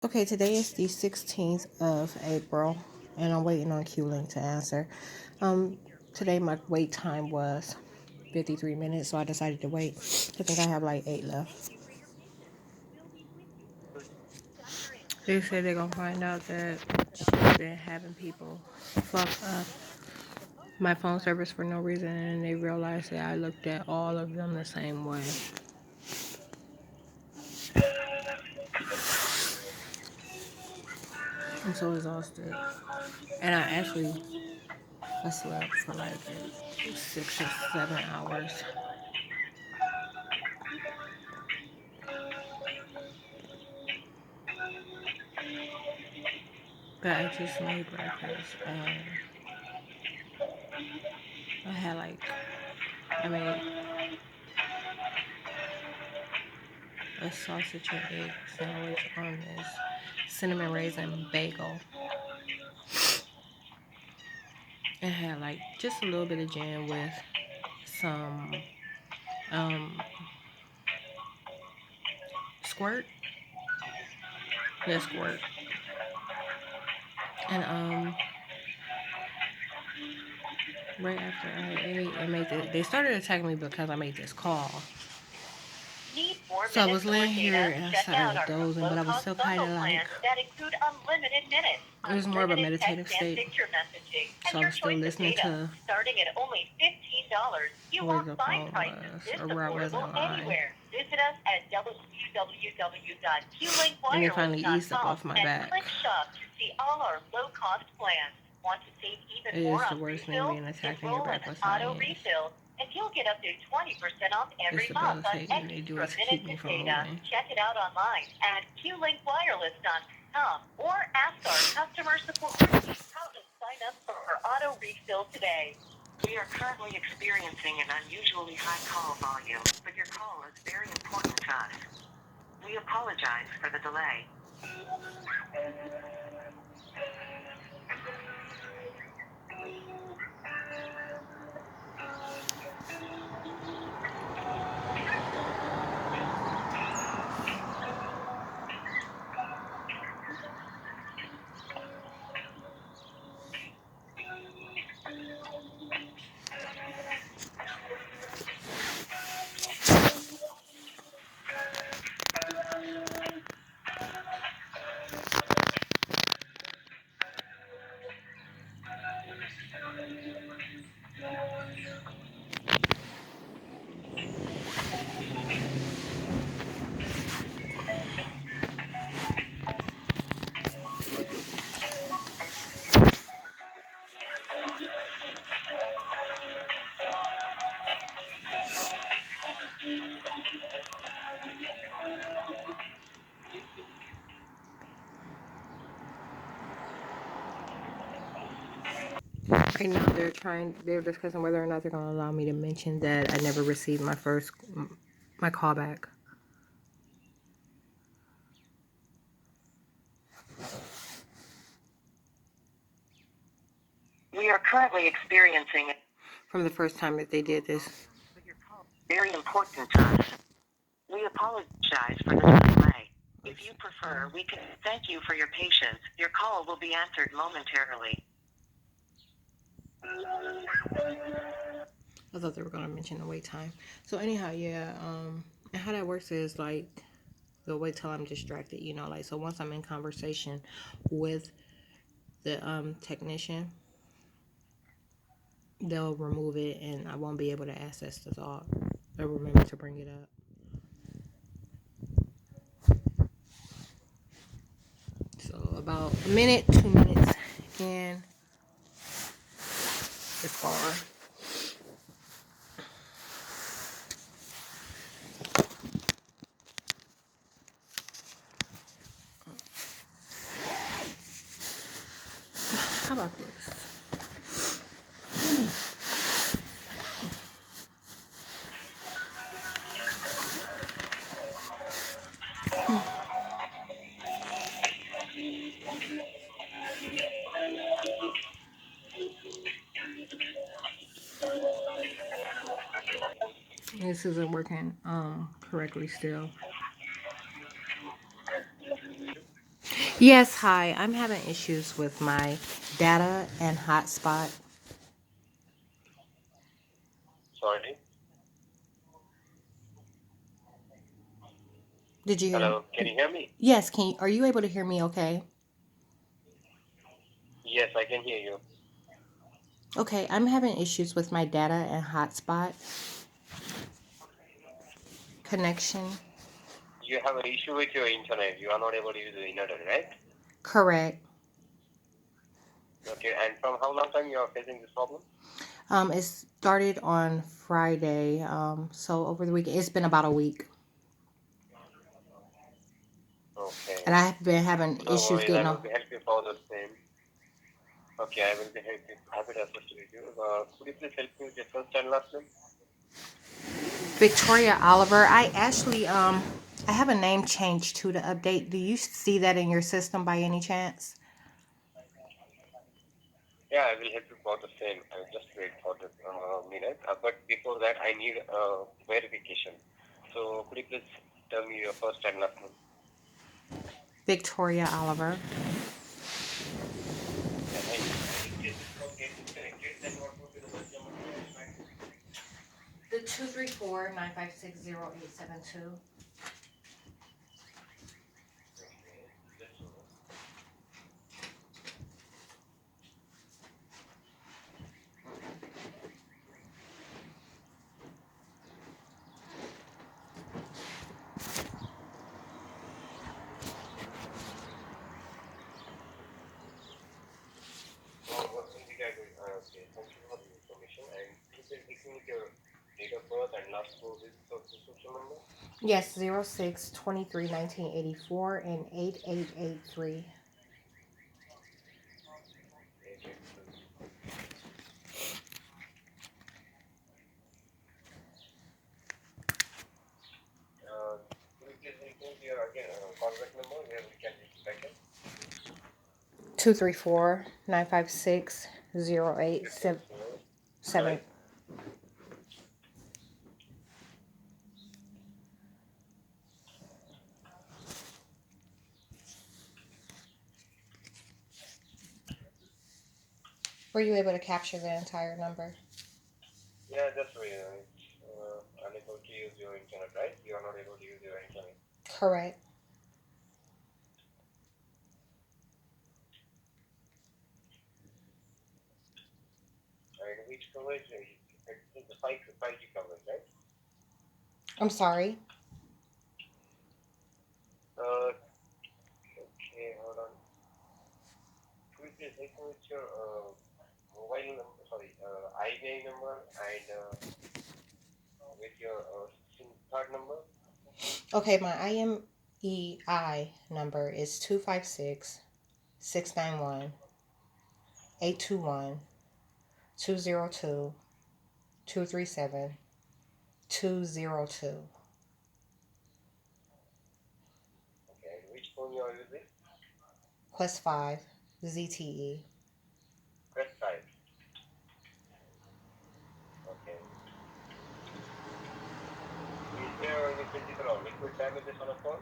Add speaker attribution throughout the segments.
Speaker 1: Okay, today is the 16th of April, and I'm waiting on Q-Link to answer. Today my wait time was 53 minutes, so I decided to wait. I think I have like 8 left. They said they're gonna find out that she's been having people fuck up my phone service for no reason, and they realized that I looked at all of them the same way. I'm so exhausted, and I slept for like 6 or 7 hours. But I just made breakfast and I had I made a sausage and egg sandwich on this cinnamon raisin bagel. It had like just a little bit of jam with some um squirt. Yeah, squirt. And right after I ate and made they started attacking me because I made this call.
Speaker 2: Need more
Speaker 1: So I
Speaker 2: minutes
Speaker 1: was
Speaker 2: or
Speaker 1: laying here
Speaker 2: data?
Speaker 1: and I
Speaker 2: Check out
Speaker 1: started
Speaker 2: our
Speaker 1: dozing, but I was
Speaker 2: low-cost
Speaker 1: still kind
Speaker 2: bundle
Speaker 1: of like,
Speaker 2: plans that include unlimited minutes,
Speaker 1: it was more of a
Speaker 2: unlimited
Speaker 1: meditative
Speaker 2: text and
Speaker 1: state.
Speaker 2: picture messaging, and
Speaker 1: So I
Speaker 2: your
Speaker 1: was still
Speaker 2: choice of
Speaker 1: listening
Speaker 2: data.
Speaker 1: to
Speaker 2: Starting at only $15, you
Speaker 1: where
Speaker 2: won't
Speaker 1: the
Speaker 2: find
Speaker 1: phone
Speaker 2: prices
Speaker 1: was
Speaker 2: this
Speaker 1: or where I wasn't
Speaker 2: affordable
Speaker 1: lying.
Speaker 2: anywhere. Visit us at
Speaker 1: And it finally eased up
Speaker 2: www.qlinkwireless.com
Speaker 1: off my
Speaker 2: and
Speaker 1: back.
Speaker 2: click shop to see all our low-cost plans. Want to save even
Speaker 1: It
Speaker 2: more
Speaker 1: is the
Speaker 2: on
Speaker 1: worst thing
Speaker 2: refills?
Speaker 1: being attacked in your
Speaker 2: Enroll in
Speaker 1: back with
Speaker 2: auto
Speaker 1: science.
Speaker 2: refill and you'll get up to 20% off
Speaker 1: It's
Speaker 2: every month on
Speaker 1: debilitating. They do
Speaker 2: extra
Speaker 1: it to keep
Speaker 2: minutes
Speaker 1: me
Speaker 2: and
Speaker 1: from
Speaker 2: data.
Speaker 1: moving.
Speaker 2: Check it out online at qlinkwireless.com or ask our customer support team how to sign up for auto refill today. We are currently experiencing an unusually high call volume, but your call is very important to us. We apologize for the delay.
Speaker 1: Right now, they're discussing whether or not they're going to allow me to mention that I never received my callback.
Speaker 2: We are currently experiencing
Speaker 1: From the first time that they did this.
Speaker 2: but your call is very important to us. We apologize for the delay. If you prefer, we can thank you for your patience. Your call will be answered momentarily.
Speaker 1: I thought they were going to mention the wait time. So anyhow, yeah, and how that works is like, they'll wait till I'm distracted, like, so once I'm in conversation with the technician, they'll remove it and I won't be able to access the thought or remember to bring it up. So about a minute, 2 minutes, and it's far. How about this? This isn't working correctly still. Yes, hi. I'm having issues with my data and hotspot.
Speaker 2: Sorry.
Speaker 1: Did you hear?
Speaker 2: Hello, can you hear me?
Speaker 1: Yes, are you able to hear me okay?
Speaker 2: Yes, I can hear you.
Speaker 1: Okay, I'm having issues with my data and hotspot connection.
Speaker 2: You have an issue with your internet. You are not able to use the internet, right?
Speaker 1: Correct.
Speaker 2: Okay, and from how long time you are facing this problem?
Speaker 1: It started on Friday. So over the weekend, it's been about a week,
Speaker 2: Okay.
Speaker 1: and I have been having
Speaker 2: No
Speaker 1: issues
Speaker 2: worries, I
Speaker 1: getting
Speaker 2: will
Speaker 1: off.
Speaker 2: be help you for the same. Okay, I will be happy to assist with you. Could you please help me with your first and last name?
Speaker 1: Victoria Oliver. I have a name change to the update. Do you see that in your system by any chance?
Speaker 2: Yeah, I will help you for the same. I will just wait for the minute. But before that, I need verification. So could you please tell me your first and last name?
Speaker 1: Victoria Oliver.
Speaker 2: And in case this call gets disconnected, then what would be the best number to contact?
Speaker 1: The 234-956-0872.
Speaker 2: Okay, just a moment. What will be that? Okay, thank you for the information. And could you please give me your date of birth and last four digits of the social number?
Speaker 1: Yes, 06-23-1984 and 8883.
Speaker 2: 883. Could you please repeat your again callback number where we can reach back in?
Speaker 1: 234-956-0877.
Speaker 2: 234.
Speaker 1: Were you able to capture the entire number?
Speaker 2: Yeah, that's right. Unable to use your internet, right? You are not able to use your internet.
Speaker 1: Correct.
Speaker 2: And which coverage? It's the 5G coverage, right?
Speaker 1: I'm sorry.
Speaker 2: Okay, hold on. Could you please help me with your mobile number? Sorry, INA number and with your SIM card number?
Speaker 1: Okay, my IMEI number is 256-691-821 202 237 202.
Speaker 2: Okay, and which phone you are using?
Speaker 1: Quest 5 ZTE.
Speaker 2: Quest 5. Okay. Is there any physical or liquid damages on a phone?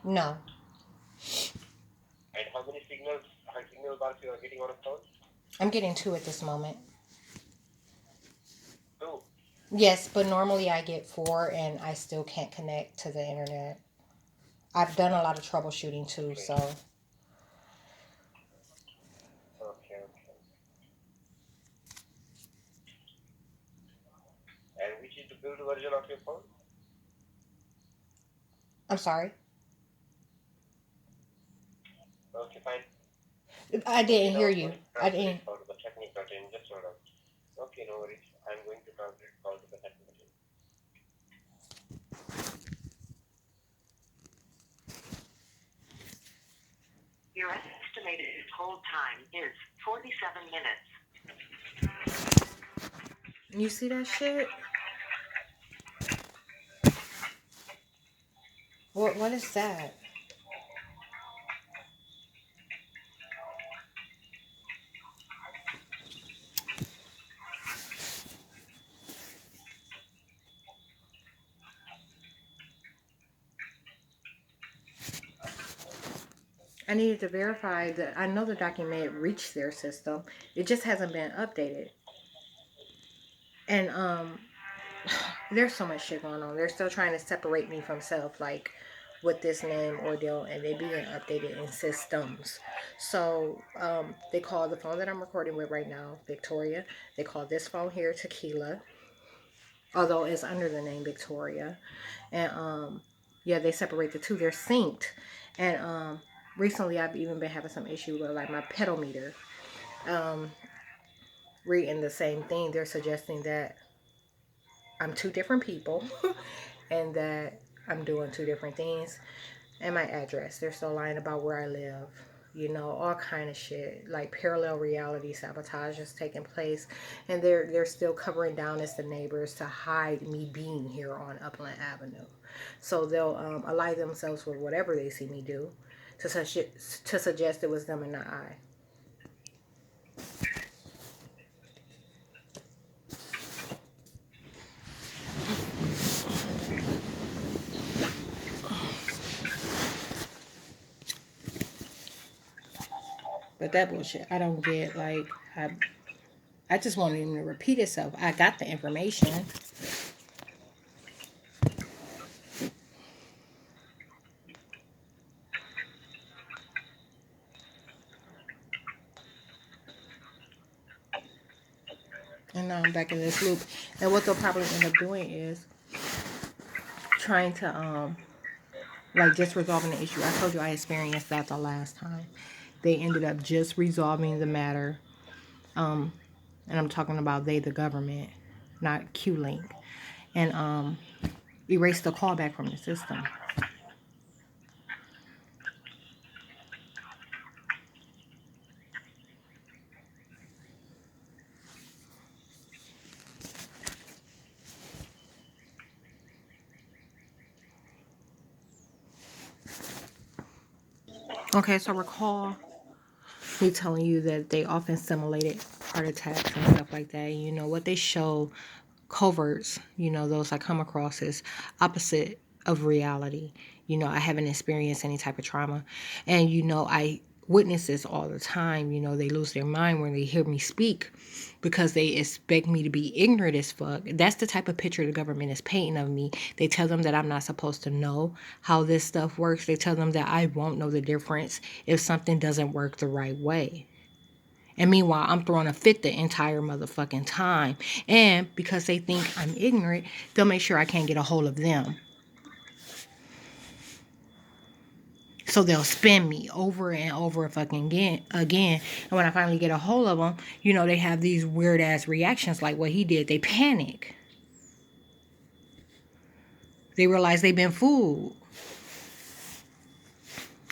Speaker 1: No.
Speaker 2: And how many signal bars you are getting on a phone?
Speaker 1: I'm getting 2 at this moment.
Speaker 2: 2.
Speaker 1: Yes, but normally I get 4 and I still can't connect to the internet. I've done a lot of troubleshooting too,
Speaker 2: Okay.
Speaker 1: so
Speaker 2: Okay. And which is the build version of your phone?
Speaker 1: I'm sorry.
Speaker 2: Okay, fine.
Speaker 1: I
Speaker 2: Okay,
Speaker 1: didn't
Speaker 2: now
Speaker 1: hear
Speaker 2: I'm
Speaker 1: you.
Speaker 2: going to
Speaker 1: I
Speaker 2: transfer
Speaker 1: didn't.
Speaker 2: it call to the technical team. Just hold on. Okay, no worries. I'm going to transfer it call to the technical team. Your estimated hold time is 47 minutes.
Speaker 1: You see that shit? What is that? I needed to verify that I know the document reached their system. It just hasn't been updated. And there's so much shit going on. They're still trying to separate me from self, like with this name ordeal, and they being updated in systems. So they call the phone that I'm recording with right now Victoria. They call this phone here Tequila, although it's under the name Victoria. And yeah, they separate the two. They're synced. And recently I've even been having some issue with like my pedometer. Um, reading the same thing. They're suggesting that I'm two different people and that I'm doing two different things. And my address. They're still lying about where I live. You know, all kind of shit. Like parallel reality sabotage is taking place. And they're still covering down as the neighbors to hide me being here on Upland Avenue. So they'll ally themselves with whatever they see me do to suggest it was them and not I. But that bullshit, I don't get. Like, I just want him to repeat itself. I got the information. And now I'm back in this loop. And what they'll probably end up doing is trying to like just resolving the issue. I told you I experienced that the last time. They ended up just resolving the matter. Um, and I'm talking about they, the government, not Q-Link. And erased the callback from the system. Okay, so recall me telling you that they often simulated heart attacks and stuff like that. You know, what they show coverts, you know, those I come across is opposite of reality. You know, I haven't experienced any type of trauma. And, you know, I witness this all the time. You know, they lose their mind when they hear me speak because they expect me to be ignorant as fuck. That's the type of picture the government is painting of me. They tell them that I'm not supposed to know how this stuff works. They tell them that I won't know the difference if something doesn't work the right way. And meanwhile, I'm throwing a fit the entire motherfucking time. And because they think I'm ignorant, they'll make sure I can't get a hold of them. So they'll spin me over and over fucking again. And when I finally get a hold of them, you know, they have these weird ass reactions like what he did. They panic. They realize they've been fooled.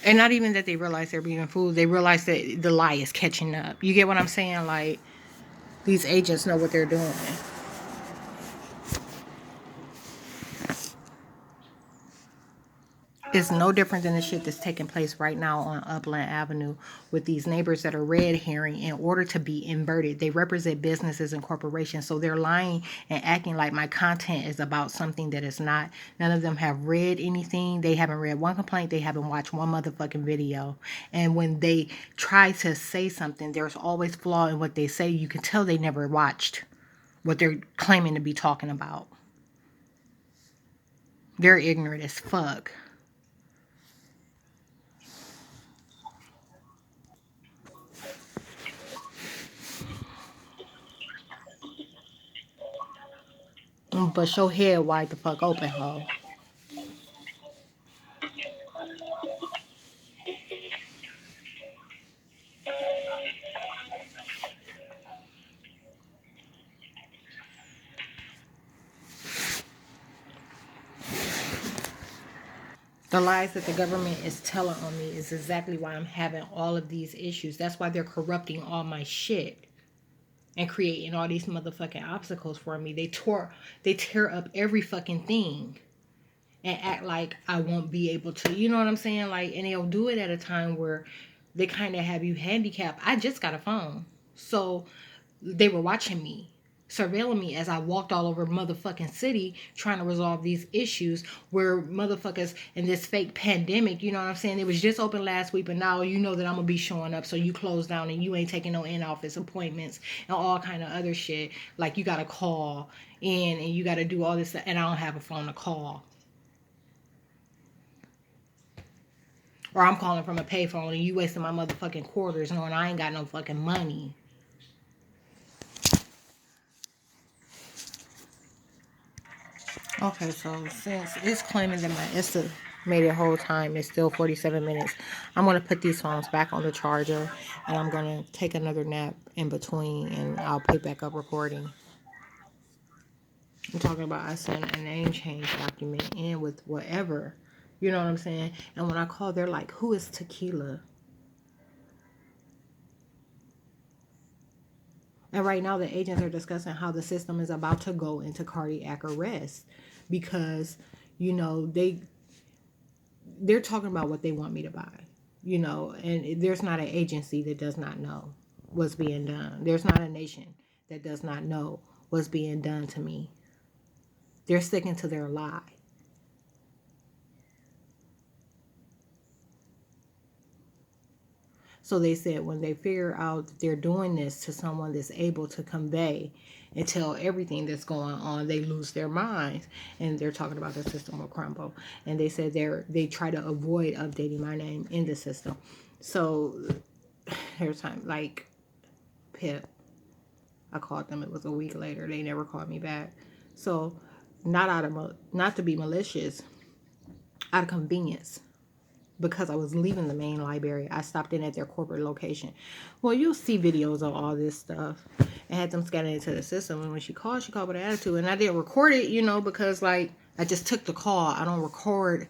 Speaker 1: And not even that they realize they're being fooled. They realize that the lie is catching up. You get what I'm saying? Like, these agents know what they're doing. It's no different than the shit that's taking place right now on Upland Avenue with these neighbors that are red herring in order to be inverted. They represent businesses and corporations, so they're lying and acting like my content is about something that is not. None of them have read anything. They haven't read one complaint. They haven't watched one motherfucking video. And when they try to say something, there's always flaw in what they say. You can tell they never watched what they're claiming to be talking about. They're ignorant as fuck. But your head wide the fuck open, ho. The lies that the government is telling on me is exactly why I'm having all of these issues. That's why they're corrupting all my shit and creating all these motherfucking obstacles for me. They tear up every fucking thing and act like I won't be able to. You know what I'm saying? Like, and they'll do it at a time where they kind of have you handicapped. I just got a phone, so they were watching me. surveilling me as I walked all over motherfucking city trying to resolve these issues where motherfuckers in this fake pandemic, you know what I'm saying? It was just open last week, but now you know that I'm gonna be showing up, so you close down and you ain't taking no in-office appointments and all kind of other shit. Like you gotta call in and you gotta do all this, and I don't have a phone to call. Or I'm calling from a payphone and you wasting my motherfucking quarters knowing I ain't got no fucking money. Okay, so since it's claiming that my estimated hold time is still 47 minutes, I'm going to put these phones back on the charger and I'm going to take another nap in between and I'll pick back up recording. I'm talking about I sent a name change document in with whatever. You know what I'm saying? And when I call, they're like, who is Tequila? And right now, the agents are discussing how the system is about to go into cardiac arrest because, you know, they're talking about what they want me to buy, you know, and there's not an agency that does not know what's being done. There's not a nation that does not know what's being done to me. They're sticking to their lie. So they said when they figure out that they're doing this to someone that's able to convey and tell everything that's going on, they lose their minds. And they're talking about the system will crumble. And they said they try to avoid updating my name in the system. So there's time like Pip. I called them. It was a week later. They never called me back. So not to be malicious, out of convenience. Because I was leaving the main library, I stopped in at their corporate location. Well, you'll see videos of all this stuff and had them scanning into the system. And when she called with an attitude. And I didn't record it, you know, because like I just took the call. I don't record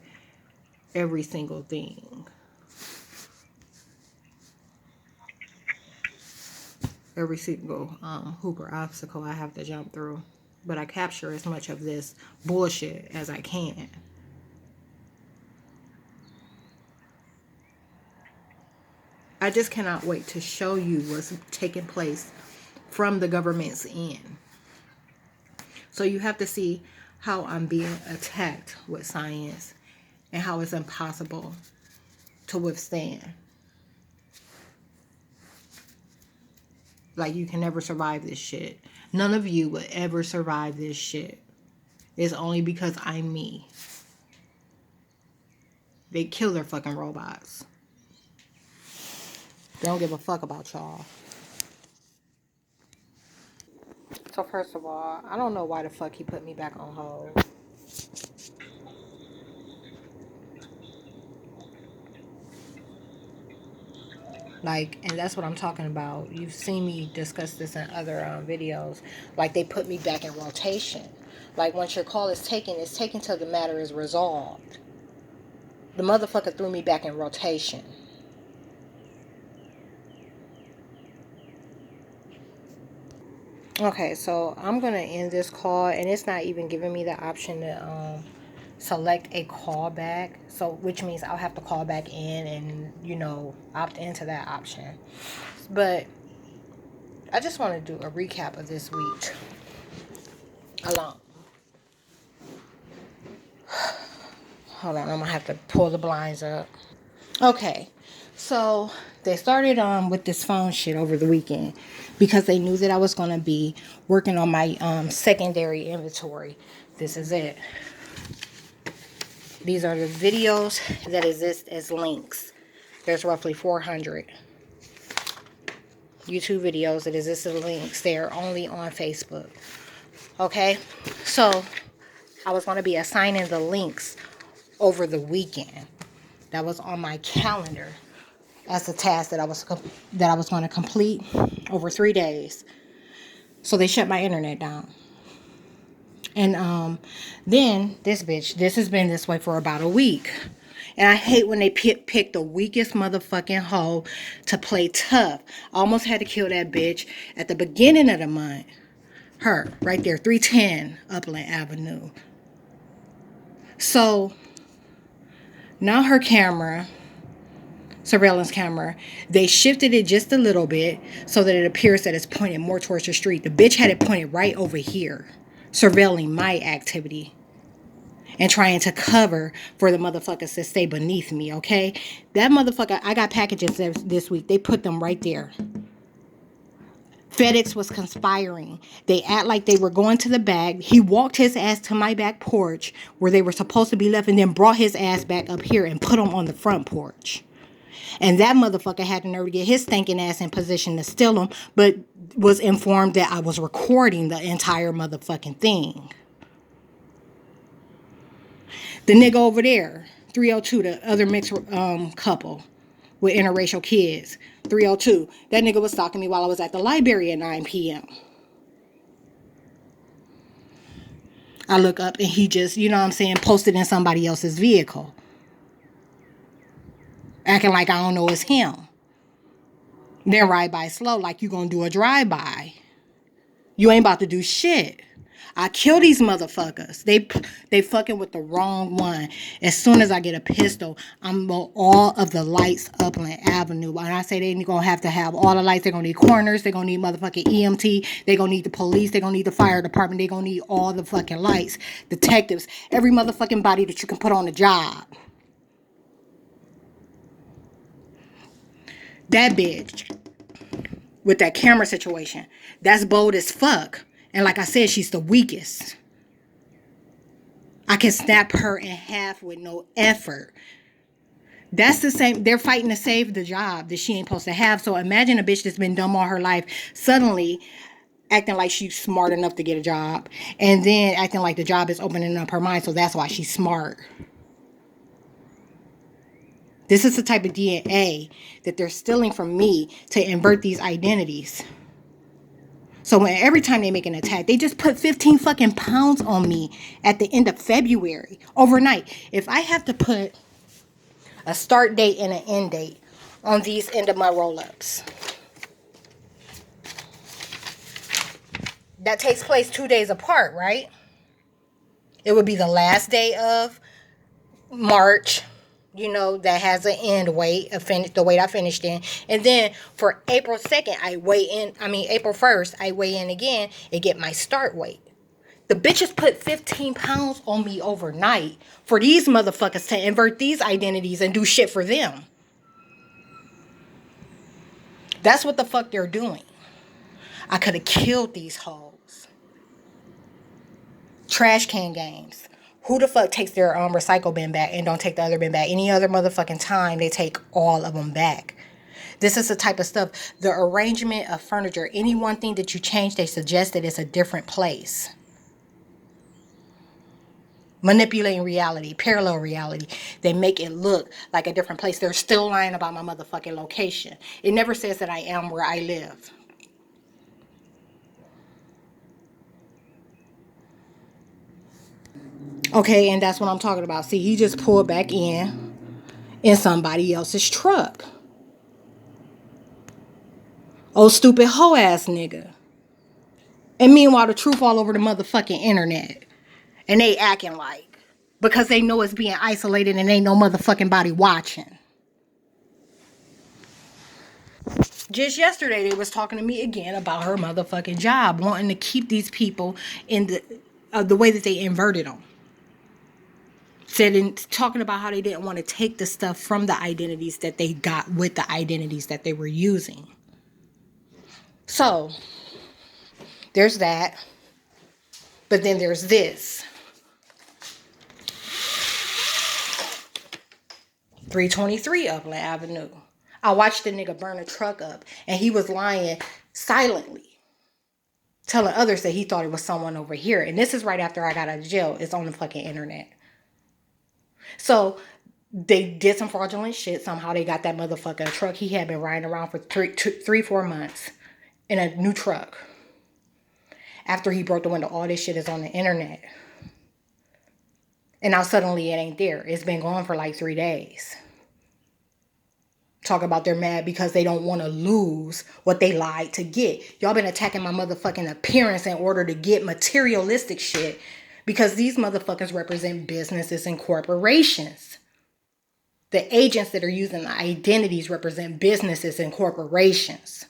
Speaker 1: every single thing. Every single hoop or obstacle I have to jump through. But I capture as much of this bullshit as I can. I just cannot wait to show you what's taking place from the government's end. So you have to see how I'm being attacked with science and how it's impossible to withstand. Like you can never survive this shit. None of you would ever survive this shit. It's only because I'm me. They kill their fucking robots. They don't give a fuck about y'all. So first of all, I don't know why the fuck he put me back on hold. Like, and that's what I'm talking about. You've seen me discuss this in other videos. Like, they put me back in rotation. Like, once your call is taken, it's taken till the matter is resolved. The motherfucker threw me back in rotation. Okay, so I'm going to end this call, and it's not even giving me the option to select a call back. So, which means I'll have to call back in and, you know, opt into that option. But I just want to do a recap of this week alone. Hold on, I'm going to have to pull the blinds up. Okay, so they started with this phone shit over the weekend because they knew that I was going to be working on my secondary inventory. This is it. These are the videos that exist as links. There's roughly 400 YouTube videos that exist as links. They're only on Facebook. Okay, so I was going to be assigning the links over the weekend. That was on my calendar as a task that I was going to complete over 3 days. So they shut my internet down. And then this has been this way for about a week. And I hate when they pick the weakest motherfucking hoe to play tough. I almost had to kill that bitch at the beginning of the month. Her, right there, 310 Upland Avenue. So now her camera surveillance camera. They shifted it just a little bit so that it appears that it's pointed more towards the street. The bitch had it pointed right over here, surveilling my activity and trying to cover for the motherfuckers that stay beneath me, okay? That motherfucker, I got packages this week. They put them right there. FedEx was conspiring. They act like they were going to the back. He walked his ass to my back porch where they were supposed to be left and then brought his ass back up here and put him on the front porch. And that motherfucker had the nerve to get his stinking ass in position to steal them, but was informed that I was recording the entire motherfucking thing. The nigga over there, 302, the other mixed couple with interracial kids, 302, that nigga was stalking me while I was at the library at 9 p.m. I look up and he just, you know what I'm saying, posted in somebody else's vehicle. Acting like I don't know it's him. Then ride by slow like you gonna do a drive-by. You ain't about to do shit. I kill these motherfuckers. They fucking with the wrong one. As soon as I get a pistol, I'm on all of the lights Upland Avenue. When I say they gonna have to have all the lights, they're gonna need coroners, they're gonna need motherfucking EMT, they're gonna need the police, they're gonna need the fire department, they're gonna need all the fucking lights, detectives, every motherfucking body that you can put on the job. That bitch with that camera situation, that's bold as fuck. And like I said, she's the weakest. I can snap her in half with no effort. That's the same. They're fighting to save the job that she ain't supposed to have. So imagine a bitch that's been dumb all her life suddenly acting like she's smart enough to get a job. And then acting like the job is opening up her mind. So that's why she's smart. This is the type of DNA that they're stealing from me to invert these identities. So when every time they make an attack, they just put 15 fucking pounds on me at the end of February, overnight. If I have to put a start date and an end date on these end of my roll-ups, that takes place 2 days apart, right? It would be the last day of March, you know, that has an end weight, the weight I finished in. And then for April 2nd, April 1st, I weigh in again and get my start weight. The bitches put 15 pounds on me overnight for these motherfuckers to invert these identities and do shit for them. That's what the fuck they're doing. I could have killed these hoes. Trash can games. Who the fuck takes their recycle bin back and don't take the other bin back? Any other motherfucking time, they take all of them back. This is the type of stuff. The arrangement of furniture. Any one thing that you change, they suggest that it's a different place. Manipulating reality, parallel reality. They make it look like a different place. They're still lying about my motherfucking location. It never says that I am where I live. Okay, and that's what I'm talking about. See, he just pulled back in somebody else's truck. Oh, stupid hoe ass nigga. And meanwhile, the truth all over the motherfucking internet. And they acting like, because they know it's being isolated and ain't no motherfucking body watching. Just yesterday, they was talking to me again about her motherfucking job, wanting to keep these people in the way that they inverted them. Talking about how they didn't want to take the stuff from the identities that they got with the identities that they were using. So, there's that. But then there's this. 323 Upland Avenue. I watched the nigga burn a truck up, and he was lying silently, telling others that he thought it was someone over here. And this is right after I got out of jail. It's on the fucking internet. So they did some fraudulent shit. Somehow they got that motherfucker a truck he had been riding around for 4 months in a new truck. After he broke the window, all this shit is on the internet. And now suddenly it ain't there. It's been gone for like 3 days. Talk about they're mad because they don't want to lose what they lied to get. Y'all been attacking my motherfucking appearance in order to get materialistic shit. Because these motherfuckers represent businesses and corporations. The agents that are using the identities represent businesses and corporations.